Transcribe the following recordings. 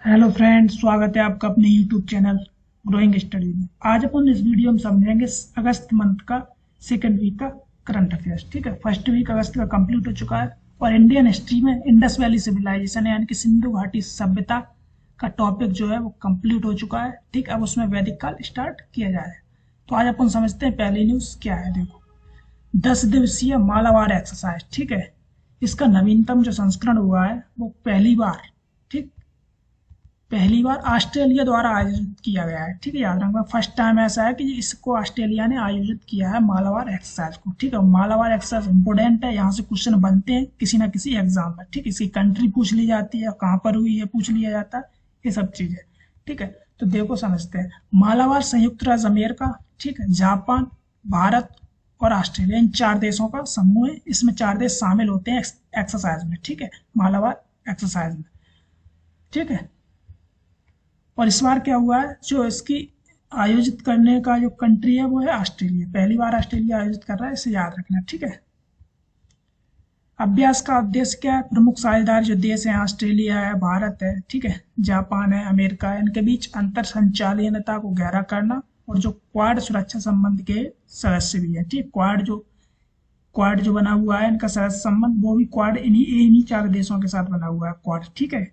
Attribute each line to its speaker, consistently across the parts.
Speaker 1: Hello friends, स्वागत है आपका अपने यूट्यूब चैनल ग्रोइंग स्टडी में। आज अपन इस वीडियो में समझेंगे अगस्त मंथ का सेकंड वीक का करंट अफेयर्स। ठीक है, फर्स्ट वीक अगस्त का कंप्लीट हो चुका है और इंडियन हिस्ट्री में इंडस वैली सिविलाइजेशन यानी कि सिंधु घाटी सभ्यता का टॉपिक जो है वो कंप्लीट हो चुका है। ठीक, अब उसमें वैदिक काल स्टार्ट किया जा रहा है। तो आज अपन समझते हैं पहली न्यूज क्या है। देखो, 10 दिवसीय मालाबार एक्सरसाइज। ठीक है, इसका नवीनतम जो संस्करण हुआ है वो पहली बार ऑस्ट्रेलिया द्वारा आयोजित किया गया है। ठीक है, याद रखना फर्स्ट टाइम ऐसा है कि इसको ऑस्ट्रेलिया ने आयोजित किया है मालाबार एक्सरसाइज को। ठीक है, मालाबार एक्सरसाइज इंपोर्टेंट है, यहाँ से क्वेश्चन बनते हैं किसी ना किसी एग्जाम में। ठीक है, इसकी कंट्री पूछ ली जाती है, कहाँ पर हुई है पूछ लिया जाता है, ये सब चीजें। ठीक है, तो देखो समझते हैं। मालाबार संयुक्त राज्य अमेरिका, ठीक है, जापान, भारत और ऑस्ट्रेलिया, इन 4 देशों का समूह है। इसमें 4 देश शामिल होते हैं एक्सरसाइज में। ठीक है, मालाबार एक्सरसाइज में। ठीक है, और इस बार क्या हुआ है, जो इसकी आयोजित करने का जो कंट्री है वो है ऑस्ट्रेलिया। पहली बार ऑस्ट्रेलिया आयोजित कर रहा है, इसे याद रखना। ठीक है, अभ्यास का उद्देश्य क्या है? प्रमुख साझेदार जो देश हैं ऑस्ट्रेलिया है, भारत है, ठीक है, जापान है, अमेरिका है, इनके बीच अंतर संचालनीयता को गहरा करना और जो क्वाड सुरक्षा संबंध के सदस्य भी है। ठीक, क्वाड जो बना हुआ है इनका सदस्य संबंध, वो भी क्वाड इन्हीं 4 देशों के साथ बना हुआ है क्वाड। ठीक है,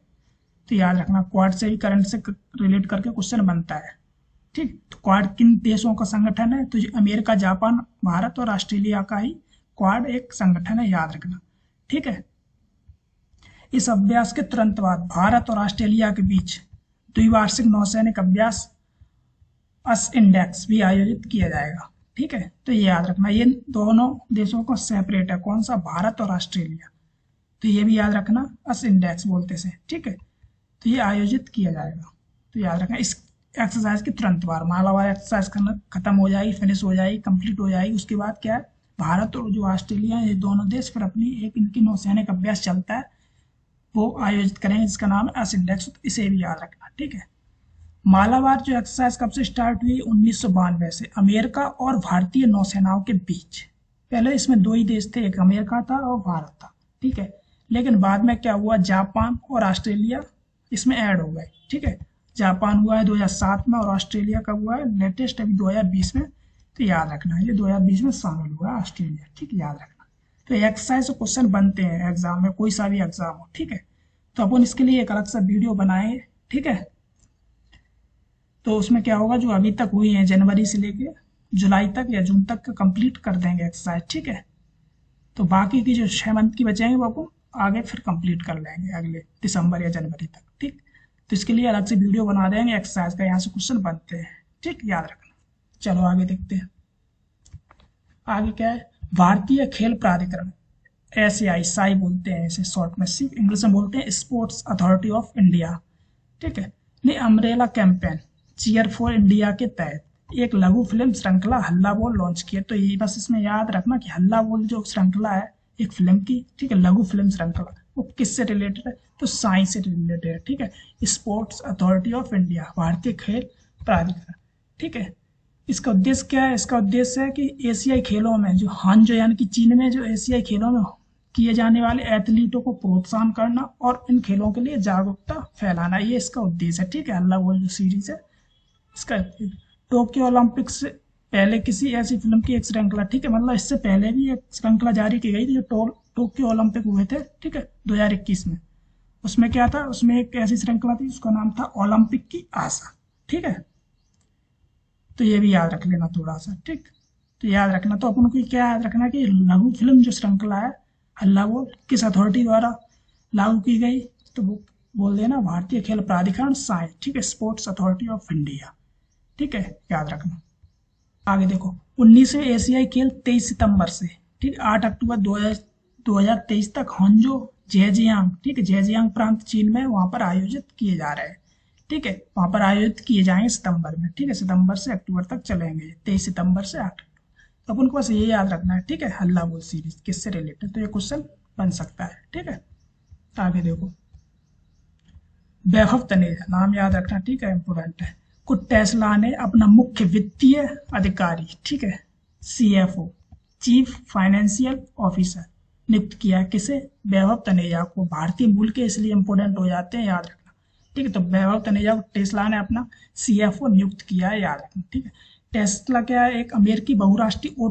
Speaker 1: तो याद रखना क्वाड से भी करंट से रिलेट करके क्वेश्चन बनता है। ठीक, तो क्वाड किन देशों का संगठन है? तो अमेरिका, जापान, भारत और ऑस्ट्रेलिया का ही क्वाड एक संगठन है, याद रखना। ठीक है, इस अभ्यास के तुरंत बाद भारत और ऑस्ट्रेलिया के बीच द्विवार्षिक नौसैनिक अभ्यास अस इंडेक्स भी आयोजित किया जाएगा। ठीक है, तो ये याद रखना, ये दोनों देशों को सेपरेट है। कौन सा? भारत और ऑस्ट्रेलिया। तो ये भी याद रखना, अस इंडेक्स बोलते से। ठीक है, तो ये आयोजित किया जाएगा। तो याद रखना इस एक्सरसाइज के तुरंत बाद मालाबार एक्सरसाइज करना खत्म हो जाएगी, फिनिश हो जाएगी, कंप्लीट हो जाएगी। उसके बाद क्या है, भारत और जो ऑस्ट्रेलिया है, ये दोनों देश फिर अपनी एक इनकी नौसैनिक अभ्यास चलता है वो आयोजित करेंगे, जिसका नाम है एस इंडेक्स। तो इसे भी याद रखना। ठीक है, मालाबार जो एक्सरसाइज कब से स्टार्ट हुई? 1992 से अमेरिका और भारतीय नौसेनाओं के बीच। पहले इसमें 2 ही देश थे, एक अमेरिका था और भारत था। ठीक है, लेकिन बाद में क्या हुआ, जापान और ऑस्ट्रेलिया इसमें ऐड हो गए। ठीक है, जापान हुआ है 2007 में और ऑस्ट्रेलिया का हुआ है लेटेस्ट अभी 2020 में। तो याद रखना ये 2020 में शामिल हुआ है ऑस्ट्रेलिया। ठीक है, याद रखना। तो एक्सरसाइज से क्वेश्चन बनते हैं एग्जाम में, कोई सा भी एग्जाम हो। ठीक है, तो अपन इसके लिए एक अलग सा वीडियो बनाए। ठीक है, तो उसमें क्या होगा, जो अभी तक हुई है जनवरी से लेके जुलाई तक या जून तक कंप्लीट कर देंगे एक्सरसाइज। ठीक है, तो बाकी की जो 6 मंथ की बचेंगे वो अपन आगे फिर कंप्लीट कर लेंगे अगले दिसंबर या जनवरी तक। ठीक, तो इसके लिए अलग से वीडियो बना देंगे एक्सरसाइज का, यहाँ से क्वेश्चन बनते हैं। ठीक, याद रखना। चलो आगे देखते हैं। आगे क्या है, भारतीय खेल प्राधिकरण, एसीआई, साई बोलते हैं इसे शॉर्ट में, सिर्फ इंग्लिश में बोलते हैं स्पोर्ट्स अथॉरिटी ऑफ इंडिया। ठीक है, ने umbrella campaign cheer for India के तहत एक लघु फिल्म श्रृंखला हल्ला बोल लॉन्च किया। तो ये बस इसमें याद रखना कि हल्ला बोल जो श्रृंखला है एक फिल्म की, ठीक है, लघु फिल्म श्रृंखला, वो किससे रिलेटेड है? तो साइंस से रिलेटेड है। ठीक है, स्पोर्ट्स अथॉरिटी ऑफ इंडिया, भारतीय खेल प्राधिकरण। ठीक है, इसका उद्देश्य क्या है? इसका उद्देश्य है कि एशियाई खेलों में जो हांजो यानी कि चीन में जो एशियाई खेलों में किए जाने वाले एथलीटों को प्रोत्साहन करना और इन खेलों के लिए जागरूकता फैलाना, ये इसका उद्देश्य है। ठीक है, हल्ला बोल जो सीरीज है इसका। टोक्यो ओलंपिक्स से पहले किसी ऐसी फिल्म की एक श्रृंखला, ठीक है, मतलब इससे पहले भी एक श्रृंखला जारी की गई थी जो टोक्यो ओलंपिक हुए थे। ठीक है, 2021 में। उसमें क्या था, उसमें एक ऐसी श्रृंखला थी उसका नाम था ओलंपिक की आशा। ठीक है, तो ये भी याद रख लेना थोड़ा सा। ठीक, तो याद रखना, तो अपन को क्या याद रखना कि लघु फिल्म जो श्रृंखला है हल्ला बोल किस अथॉरिटी द्वारा लागू की गई? तो वो बोल देना भारतीय खेल प्राधिकरण, साई। ठीक है, स्पोर्ट्स अथॉरिटी ऑफ इंडिया। ठीक है, याद रखना। आगे देखो, 19वें एशियाई खेल 23 सितंबर से, ठीक, 8 अक्टूबर 2023 तक हॉन्जो जेजियांग, ठीक है, जेजियांग प्रांत चीन में, वहां पर आयोजित किए जा रहे हैं। ठीक है, वहां पर आयोजित किए जाएंगे सितंबर में। ठीक है, सितंबर से अक्टूबर तक चलेंगे, 23 सितंबर से 8 अक्टूबर। तो अपन को बस ये याद रखना है। ठीक है, हल्ला बोल सीरीज किससे रिलेटेड, तो ये क्वेश्चन बन सकता है। ठीक है, आगे देखो, वैभव तनेजा, नाम याद रखना। ठीक है, इंपोर्टेंट है। को टेस्ला ने अपना मुख्य वित्तीय अधिकारी, ठीक है, सीएफओ, चीफ फाइनेंशियल ऑफिसर नियुक्त किया। किसे? वैभव तनेजा को। भारतीय मूल के इसलिए इंपोर्टेंट हो जाते हैं, याद रखना। ठीक है। तो वैभव तनेजा को टेस्ला ने अपना CFO नियुक्त किया है, याद रखना, ठीक है। टेस्ला क्या है, एक अमेरिकी बहुराष्ट्रीय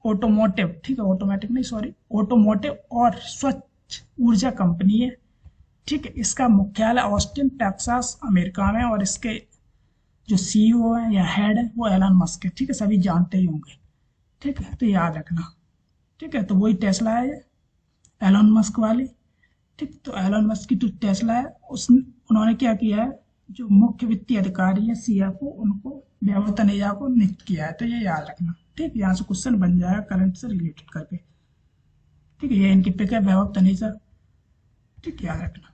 Speaker 1: ऑटोमोटिव, ठीक है, ऑटोमेटिक नहीं सॉरी, ऑटोमोटिव और स्वच्छ ऊर्जा कंपनी है, ठीक है। इसका मुख्यालय ऑस्टिन टेक्सास अमेरिका में, और इसके जो CEO है या हेड है वो एलन मस्क है, ठीक है, सभी जानते ही होंगे, ठीक है। तो याद रखना, ठीक है। तो वही टेस्ला है ये, एलन मस्क वाली, ठीक। तो एलन मस्क की जो टेस्ला है उन्होंने क्या किया है, जो मुख्य वित्तीय अधिकारी है CFO, उनको वैभव तनेजा को नियुक्त किया है। तो ये याद रखना, ठीक। यहाँ से क्वेश्चन बन जाएगा करंट से रिलेटेड करके, ठीक है। ये इनकी पिक है, वैभव तनेजा, ठीक, याद रखना।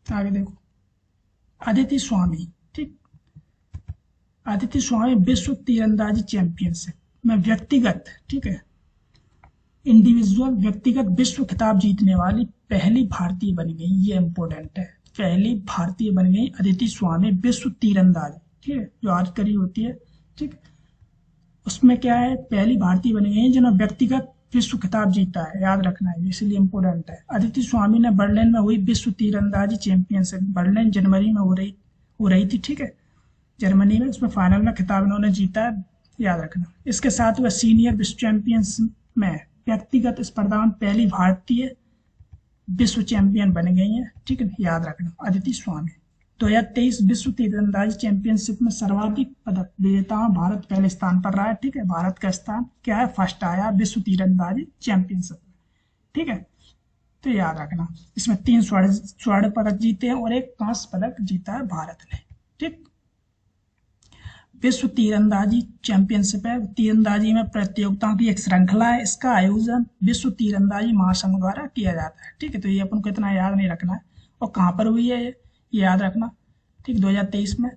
Speaker 1: आगे देखो, अदिति स्वामी, ठीक। अदिति स्वामी विश्व तीरंदाजी चैंपियनशिप में व्यक्तिगत, ठीक है, इंडिविजुअल व्यक्तिगत विश्व खिताब जीतने वाली पहली भारतीय बन गई। ये इंपॉर्टेंट है, पहली भारतीय बन गई अदिति स्वामी विश्व तीरंदाजी, ठीक है, जो आज करी होती है, ठीक। उसमें क्या है, पहली भारतीय बन गई जिन्होंने व्यक्तिगत विश्व खिताब जीता है, याद रखना है, इसलिए इंपॉर्टेंट है। अदिति स्वामी ने बर्लिन में हुई विश्व तीरंदाजी चैंपियनशिप, बर्लिन जनवरी में हो रही थी, ठीक है, जर्मनी में, उसमें फाइनल में खिताब इन्होंने जीता है, याद रखना। इसके साथ वह सीनियर विश्व चैंपियनशिप में व्यक्तिगत स्पर्धा में पहली भारतीय विश्व चैंपियन बन गई है, ठीक है, याद रखना, अदिति स्वामी। 2023 विश्व तीरंदाजी चैंपियनशिप में सर्वाधिक पदक विजेताओं भारत पहले स्थान पर रहा है, ठीक है। भारत का स्थान क्या है, फर्स्ट आया विश्व तीरंदाजी चैंपियनशिप में, ठीक है। तो याद रखना, इसमें 3 स्वर्ण पदक जीते हैं और 1 कांस्य पदक जीता है भारत ने, ठीक। विश्व तीरंदाजी चैंपियनशिप है, तीरंदाजी में प्रतियोगिताओं की एक श्रृंखला है। इसका आयोजन विश्व तीरंदाजी महासंघ द्वारा किया जाता है, ठीक है। तो ये अपन को इतना याद नहीं रखना है, और कहाँ पर हुई है ये याद रखना, ठीक। 2023 में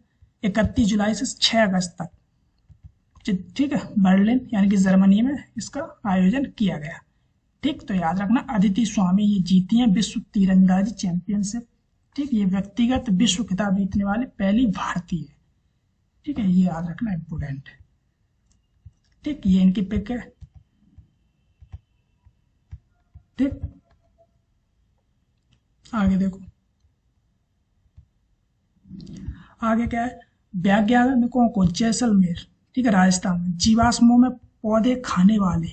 Speaker 1: 31 जुलाई से 6 अगस्त तक, ठीक है, बर्लिन यानी कि जर्मनी में इसका आयोजन किया गया, ठीक। तो याद रखना, अदिति स्वामी ये जीती हैं विश्व तीरंदाजी चैंपियनशिप, ठीक। ये व्यक्तिगत विश्व खिताब जीतने वाली पहली भारतीय है, ठीक है, ये याद रखना इंपोर्टेंट है, ठीक। ये इनकी पिक है, ठीक। आगे देखो, आगे क्या है, वैज्ञानिकों को जैसलमेर, ठीक है, राजस्थान में जीवाश्मों में पौधे खाने वाले,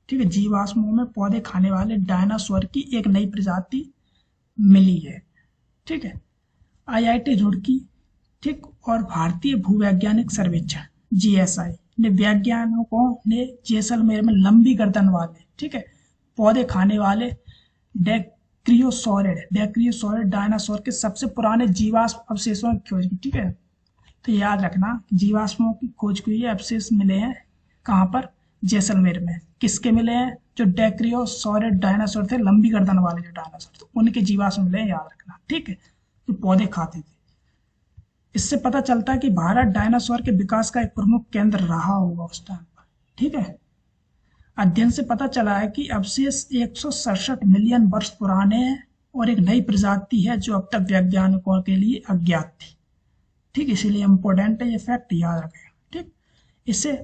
Speaker 1: ठीक है, जीवाश्मों में पौधे खाने वाले डायनासोर की एक नई प्रजाति मिली है, ठीक है। IIT रुड़की, ठीक, और भारतीय भूवैज्ञानिक सर्वेक्षण GSI ने वैज्ञानिकों ने जैसलमेर में लंबी गर्दन वाले, ठीक है, पौधे खाने वाले डेक्रियोसॉरिड डायनासोर के सबसे पुराने जीवाश्म अवशेषों की खोज की, ठीक है। तो याद रखना, जीवाश्मों की खोज की ये अवशेष मिले हैं कहाँ पर, जैसलमेर में। किसके मिले हैं, जो डेक्रियोसॉरिड डायनासोर थे, लंबी गर्दन वाले जो डायनासोर थे, उनके जीवाश्म मिले हैं, याद रखना, ठीक है, जो पौधे खाते थे। इससे पता चलता है कि भारत डायनासोर के विकास का एक प्रमुख केंद्र रहा होगा उस टाइम पर, ठीक है। अध्ययन से पता चला है कि अवशेष 167 मिलियन वर्ष पुराने हैं और एक नई प्रजाति है जो अब तक वैज्ञानिकों के लिए अज्ञात थी, ठीक। इसीलिए इंपॉर्टेंट है ये फैक्ट, याद रखेगा, ठीक। इसे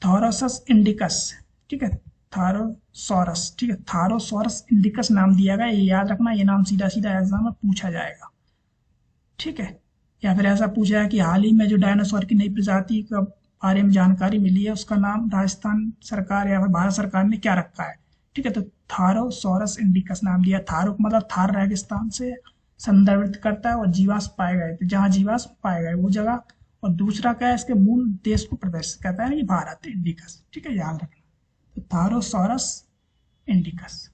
Speaker 1: थॉरोसस इंडिकस, ठीक है, थारोसॉरस, ठीक है, थारोसॉरस इंडिकस नाम दिया गया, ये याद रखना, ये नाम सीधा सीधा एग्जाम में पूछा जाएगा, ठीक है। या फिर ऐसा पूछा है कि हाल ही में जो डायनासोर की नई प्रजाति का बारे में जानकारी मिली है, उसका नाम राजस्थान सरकार या फिर भारत सरकार ने क्या रखा है, ठीक है। तो थारोसॉरस इंडिकस नाम दिया। थारो मतलब थार रेगिस्तान से संदर्भित करता है, और जीवाश्म पाए गए थे, जहाँ जीवाश्म पाए गए वो जगह, और दूसरा क्या है, इसके मूल देश को प्रदर्शित करता है, ये भारत इंडिकस, ठीक है, याद रखना। तो थारोसॉरस इंडिकस।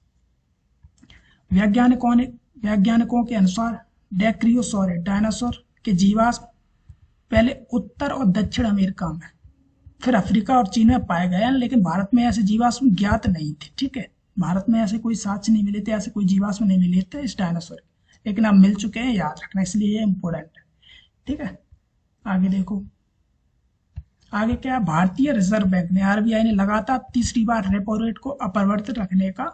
Speaker 1: वैज्ञानिकों के अनुसार डेक्रियोसॉरिड डायनासोर के जीवाश्म पहले उत्तर और दक्षिण अमेरिका में, फिर अफ्रीका और चीन में पाए गए हैं, लेकिन भारत में ऐसे जीवाश्म ज्ञात नहीं थे, ठीक है। भारत में ऐसे कोई साक्ष्य नहीं मिले थे, ऐसे कोई जीवाश्म नहीं मिले थे इस डायनासोर, लेकिन अब मिल चुके हैं, याद रखना, इसलिए ये इंपॉर्टेंट है, ठीक है। आगे देखो, आगे क्या है, भारतीय रिजर्व बैंक ने RBI ने लगातार तीसरी बार रेपो रेट को अपरिवर्तित रखने का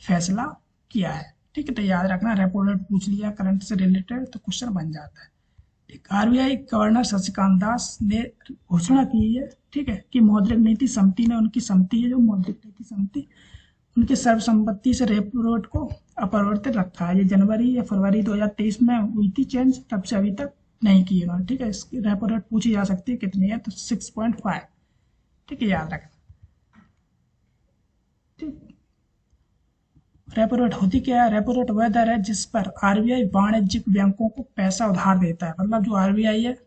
Speaker 1: फैसला किया है, ठीक है। तो याद रखना, रेपो रेट पूछ लिया करंट से रिलेटेड तो क्वेश्चन बन जाता है, ठीक। RBI गवर्नर शक्तिकांत दास ने घोषणा की है, ठीक है, कि मौद्रिक नीति समिति ने उनकी समिति है जो मौद्रिक नीति समिति, उनकी सर्वसम्मति से रेपो रेट को अपरिवर्तित रखा है। ये जनवरी या फरवरी 2023 में हुई थी चेंज, तब से अभी तक नहीं की उन्होंने, ठीक है। इसकी रेपो रेट पूछी जा सकती है कितनी है, तो 6.5, ठीक है, याद रखना। ठीक, रेपो रेट होती क्या है? रेपो रेट वह दर है जिस पर आरबीआई वाणिज्यिक बैंकों को पैसा उधार देता है। मतलब जो आरबीआई है,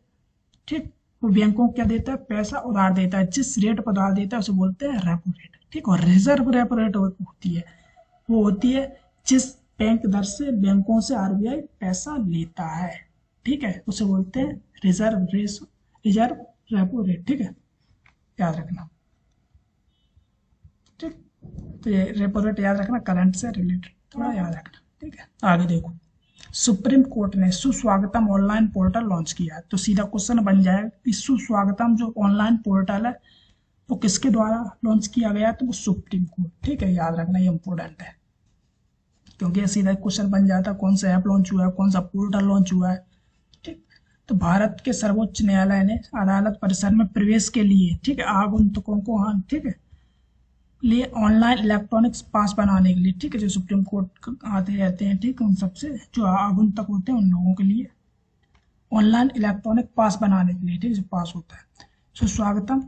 Speaker 1: ठीक, वो बैंकों को क्या देता है? पैसा उधार देता है। जिस रेट पर उधार देता है उसे बोलते हैं रेपो रेट, ठीक। और रिजर्व रेपो रेट होती है, वो होती है जिस बैंक दर से बैंकों से आरबीआई पैसा लेता है, ठीक है, उसे बोलते हैं रिजर्व रेपो रेट, ठीक है, याद रखना। ठीक, तो ये रेपो रेट याद रखना, करंट से रिलेटेड थोड़ा याद रखना, ठीक है। आगे देखो, सुप्रीम कोर्ट ने सुस्वागतम ऑनलाइन पोर्टल लॉन्च किया है। तो सीधा क्वेश्चन बन जाएगा कि सुस्वागतम जो ऑनलाइन पोर्टल है वो किसके द्वारा लॉन्च किया गया? तो वो सुप्रीम कोर्ट, ठीक है, याद रखना, ये इंपॉर्टेंट है क्योंकि सीधा क्वेश्चन बन जाता है कौन सा ऐप लॉन्च हुआ है, कौन सा पोर्टल लॉन्च हुआ है, ठीक। तो भारत के सर्वोच्च न्यायालय ने अदालत परिसर में प्रवेश के लिए, ठीक है, आगंतुकों को, हाँ, ठीक है, लिए ऑनलाइन इलेक्ट्रॉनिक्स पास बनाने के लिए, ठीक है, जो सुप्रीम कोर्ट आते रहते हैं, ठीक, उन सबसे जो आगंतुक होते हैं उन लोगों के लिए ऑनलाइन इलेक्ट्रॉनिक पास बनाने के लिए, ठीक है, जो पास होता है, सुस्वागतम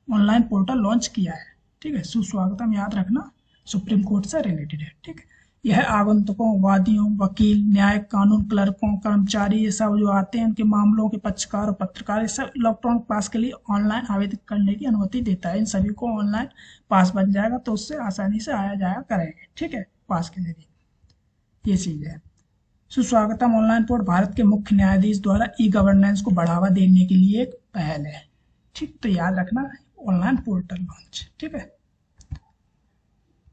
Speaker 1: ऑनलाइन पोर्टल लॉन्च किया है, ठीक है। सुस्वागतम याद रखना सुप्रीम कोर्ट से रिलेटेड है, ठीक है। यह आगंतुकों, वादियों, वकील, न्यायिक, कानून क्लर्कों, कर्मचारी, ये सब जो आते हैं उनके मामलों के पक्षकार और पत्रकार, ये सब इलेक्ट्रॉनिक पास के लिए ऑनलाइन आवेदन करने की अनुमति देता है। इन सभी को ऑनलाइन पास बन जाएगा तो उससे आसानी से आया जाया करेंगे, ठीक है, पास के जरिए, ये चीज है। सुस्वागतम ऑनलाइन पोर्टल भारत के मुख्य न्यायाधीश द्वारा ई गवर्नेंस को बढ़ावा देने के लिए एक पहल है, ठीक। तो याद रखना ऑनलाइन पोर्टल लॉन्च, ठीक है।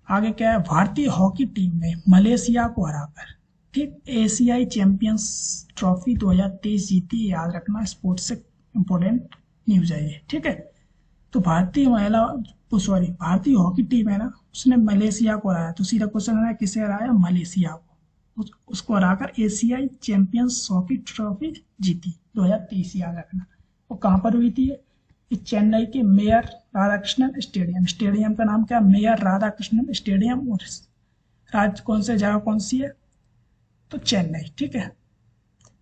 Speaker 1: आगे क्या है? भारतीय हॉकी टीम ने मलेशिया को हराकर, ठीक, एशियाई चैंपियंस ट्रॉफी 2023 जीती, याद रखना, स्पोर्ट्स से इंपॉर्टेंट न्यूज है ये, ठीक है। तो भारतीय भारतीय हॉकी टीम है ना, उसने मलेशिया को हराया। तो सीधा क्वेश्चन है किसे हराया? मलेशिया को। उसको हराकर एशियाई चैंपियंस हॉकी ट्रॉफी जीती 2023, याद रखना। वो कहाँ पर हुई थी? चेन्नई के मेयर राधाकृष्णन स्टेडियम का नाम क्या? Mayor Radhakrishnan stadium. और कौन से जगह कौन सी है? तो चेन्नई, ठीक है।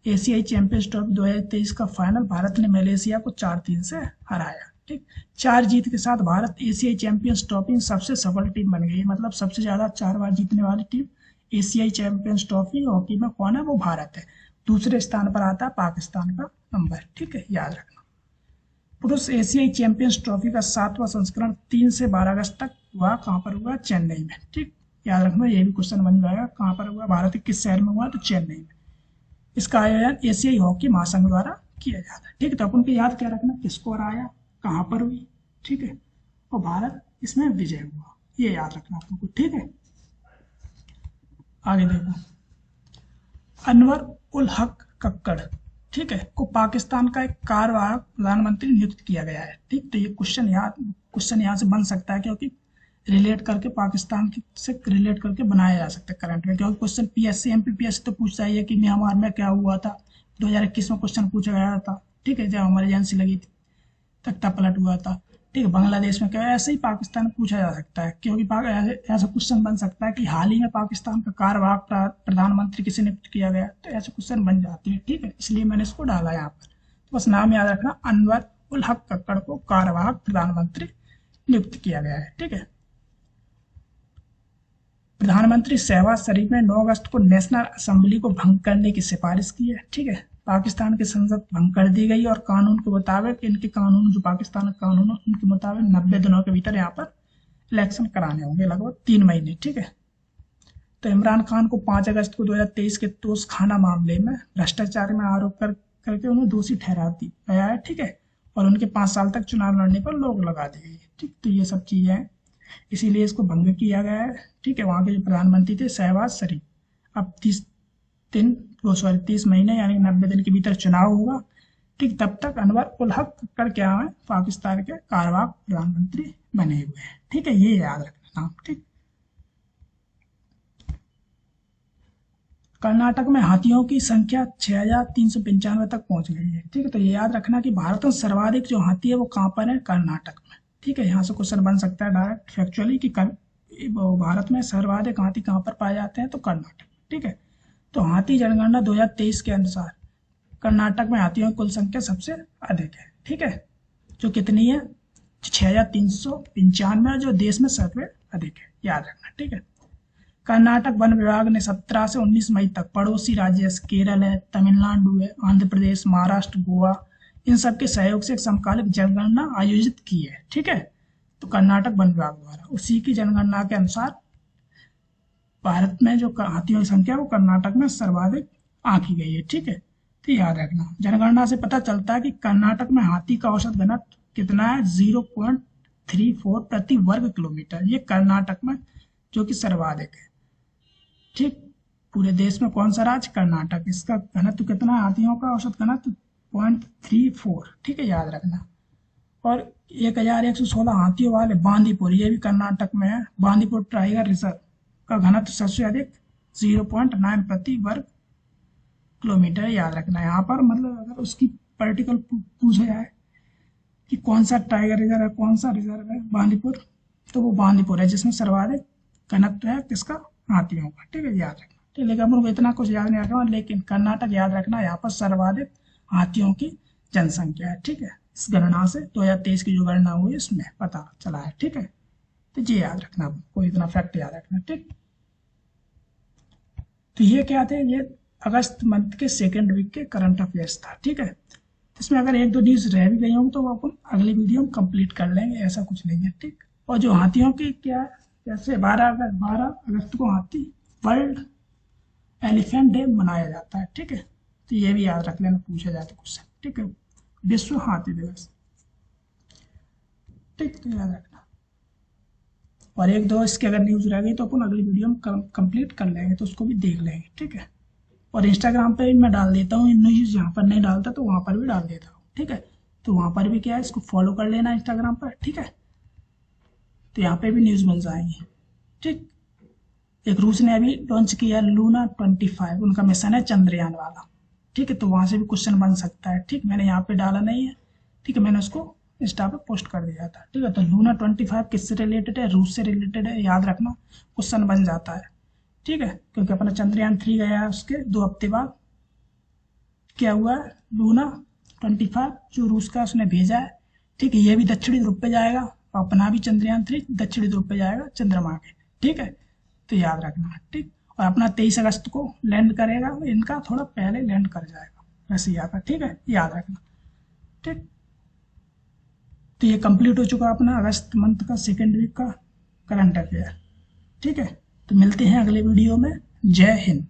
Speaker 1: एशियाई चैंपियंस ट्रॉफी 2023 का फाइनल भारत ने मलेशिया को 4-3 से हराया, ठीक। 4 जीत के साथ भारत एशियाई चैंपियंस ट्रॉफी सबसे सफल टीम बन गई। मतलब सबसे ज्यादा 4 बार जीतने वाली टीम एशियाई चैंपियंस ट्रॉफी हॉकी में कौन है? वो भारत है। दूसरे स्थान पर आता है पाकिस्तान का नंबर, ठीक है, याद रखना। पुरुष एशियाई चैंपियंस ट्रॉफी का 7वां संस्करण 3 से 12 अगस्त तक हुआ। कहाँ पर हुआ? चेन्नई में, ठीक, याद रखना, ये भी क्वेश्चन बन जाएगा। कहाँ पर हुआ? भारत के किस शहर में हुआ? तो चेन्नई में। इसका आयोजन एशियाई हॉकी महासंघ द्वारा किया जाता है, ठीक। तो अपन को याद क्या रखना? किसको हराया, कहाँ पर हुई, ठीक है, और भारत इसमें विजय हुआ, ये याद रखना आपको, ठीक है। आगे देखो, अनवर उल हक कक्कड़, ठीक है, को पाकिस्तान का एक कार्यवाहक प्रधानमंत्री नियुक्त किया गया है, ठीक। तो ये क्वेश्चन यहाँ से बन सकता है क्योंकि रिलेट करके पाकिस्तान से रिलेट करके बनाया जा सकता है करंट में, क्योंकि क्वेश्चन पीएससी एमपीपीएससी तो पूछता ही है कि म्यांमार में क्या हुआ था, 2021 में क्वेश्चन पूछा गया था, ठीक है, जब इमरजेंसी लगी थी, तख्ता पलट हुआ था, ठीक है। बांग्लादेश में क्या, ऐसे ही पाकिस्तान में पूछा जा सकता है क्योंकि ऐसा क्वेश्चन बन सकता है कि हाल ही में पाकिस्तान का कार्यवाहक प्रधानमंत्री किसे नियुक्त किया गया, तो ऐसे क्वेश्चन बन जाते हैं, ठीक है, इसलिए मैंने इसको डाला यहाँ पर। तो बस नाम याद रखना, अनवर उल हक कक्कड़ को कार्यवाहक प्रधानमंत्री नियुक्त किया गया है, ठीक है। प्रधानमंत्री शहबाज शरीफ ने 9 अगस्त को नेशनल असेंबली को भंग करने की सिफारिश की है, ठीक है। पाकिस्तान की संसद भंग कर दी गई और कानून के मुताबिक जो पाकिस्तान का कानून है उनके मुताबिक 90 दिनों के भीतर यहाँ पर इलेक्शन कराने होंगे, लगभग 3 महीने, ठीक है। तो इमरान खान को 5 अगस्त को 2023 के तोशखाना मामले में भ्रष्टाचार में आरोप करके उन्हें दोषी ठहरा दिया गया है, ठीक है, और उनके 5 साल तक चुनाव लड़ने पर रोक लगा दी गई है, ठीक। तो ये सब चीजें हैं, इसीलिए इसको भंग किया गया है, ठीक है। वहां के जो प्रधानमंत्री थे शहबाज शरीफ, अब 30 महीने यानी 90 दिन के भीतर चुनाव होगा, ठीक। तब तक अनवर उल हक कक्कड़ क्या है? पाकिस्तान के कार्यवाहक प्रधानमंत्री बने हुए हैं, ठीक है, ये याद रखना नाम, ठीक। कर्नाटक में हाथियों की संख्या 6395 तक पहुंच गई है, ठीक है। तो ये याद रखना कि भारत में सर्वाधिक जो हाथी है वो कहाँ पर है? कर्नाटक में, ठीक है। यहाँ से क्वेश्चन बन सकता है डायरेक्ट फैक्चुअली कि भारत में सर्वाधिक हाथी कहाँ पर पाए जाते हैं, तो कर्नाटक। ठीक है, तो हाथी जनगणना 2023 के अनुसार कर्नाटक में हाथियों की कुल संख्या सबसे अधिक है। ठीक है, जो कितनी है, 6,395, जो देश में सबसे अधिक है, याद रखना। ठीक है, कर्नाटक वन विभाग ने 17 से 19 मई तक पड़ोसी राज्य जैसे केरल है, तमिलनाडु है, आंध्र प्रदेश, महाराष्ट्र, गोवा, इन सब के सहयोग से एक समकालिक जनगणना आयोजित की है। ठीक है, तो कर्नाटक वन विभाग द्वारा उसी की जनगणना के अनुसार भारत में जो हाथियों की संख्या वो कर्नाटक में सर्वाधिक आंकी गई है। ठीक है, तो याद रखना, जनगणना से पता चलता है कि कर्नाटक में हाथी का औसत घनत्व कितना है, 0.34 प्रति वर्ग किलोमीटर। ये कर्नाटक में जो कि सर्वाधिक है। ठीक, पूरे देश में कौन सा राज्य, कर्नाटक, इसका घनत्व कितना है, हाथियों का औसत घनत्व 0.34। ठीक है, याद रखना। और 1116 हाथियों वाले बांदीपुर, ये भी कर्नाटक में है, बांदीपुर टाइगर रिजर्व का घनत्व सबसे अधिक 0.9 प्रति वर्ग किलोमीटर, याद रखना। यहाँ पर मतलब अगर उसकी पर्टिकुलर पूछा जाए कि कौन सा टाइगर रिजर्व है, कौन सा रिजर्व है बांदीपुर, तो वो बांदीपुर है जिसमें सर्वाधिक घनत्व है किसका, हाथियों का। ठीक है, याद रखना। ठीक है, लेकिन अपन को इतना कुछ याद नहीं रखना, लेकिन कर्नाटक याद रखना, यहाँ पर सर्वाधिक हाथियों की जनसंख्या है। ठीक है, इस गणना से 2023 की जो गणना हुई इसमें पता चला है। ठीक है, तो ये याद रखना, कोई इतना फैक्ट याद रखना। ठीक, तो ये क्या थे, ये अगस्त मंथ के सेकेंड वीक के करंट अफेयर्स था। ठीक है, इसमें अगर एक दो न्यूज रह भी गई होंगी तो वो अपन अगली वीडियो में कंप्लीट कर लेंगे, ऐसा कुछ नहीं है। ठीक, और जो हाथियों की क्या, जैसे 12 अगस्त को हाथी वर्ल्ड एलिफेंट डे मनाया जाता है। ठीक है, तो ये भी याद रख लेना, पूछा जाए तो कुछ। ठीक है, विश्व हाथी दिवस। ठीक, तो याद रखना। और एक दो इसके अगर न्यूज रह गई तो अपन अगली वीडियो में कंप्लीट कर लेंगे, तो उसको भी देख लेंगे। ठीक है, और इंस्टाग्राम पे भी मैं डाल देता हूँ न्यूज, जहाँ पर नहीं डालता तो वहाँ पर भी डाल देता हूँ। ठीक है, तो वहाँ पर भी क्या है, इसको फॉलो कर लेना इंस्टाग्राम पर। ठीक है, तो यहाँ पे भी न्यूज मिल जाएंगी। ठीक, एक रूस ने अभी लॉन्च किया लूना 25, उनका मिशन है चंद्रयान वाला। ठीक है, तो वहां से भी क्वेश्चन बन सकता है। ठीक, मैंने यहाँ पे डाला नहीं है। ठीक है, मैंने उसको इंस्टा पे पोस्ट कर दिया था। ठीक है, तो लूना 25 किससे रिलेटेड है, रूस से रिलेटेड है, याद रखना, क्वेश्चन बन जाता है। ठीक है, क्योंकि अपना चंद्रयान 3 गया है, उसके 2 हफ्ते बाद क्या हुआ है, लूना 25 जो रूस का उसने भेजा है। ठीक है, ये भी दक्षिणी ध्रुव पे जाएगा, अपना भी चंद्रयान 3 दक्षिणी ध्रुव पे जाएगा चंद्रमा के। ठीक है, तो याद रखना। ठीक, और अपना 23 अगस्त को लैंड करेगा, इनका थोड़ा पहले लैंड कर जाएगा रसिया का। ठीक है, याद रखना। ठीक, तो ये कंप्लीट हो चुका अपना अगस्त मंथ का सेकेंड वीक का करंट अफेयर। ठीक है, तो मिलते हैं अगले वीडियो में। जय हिंद।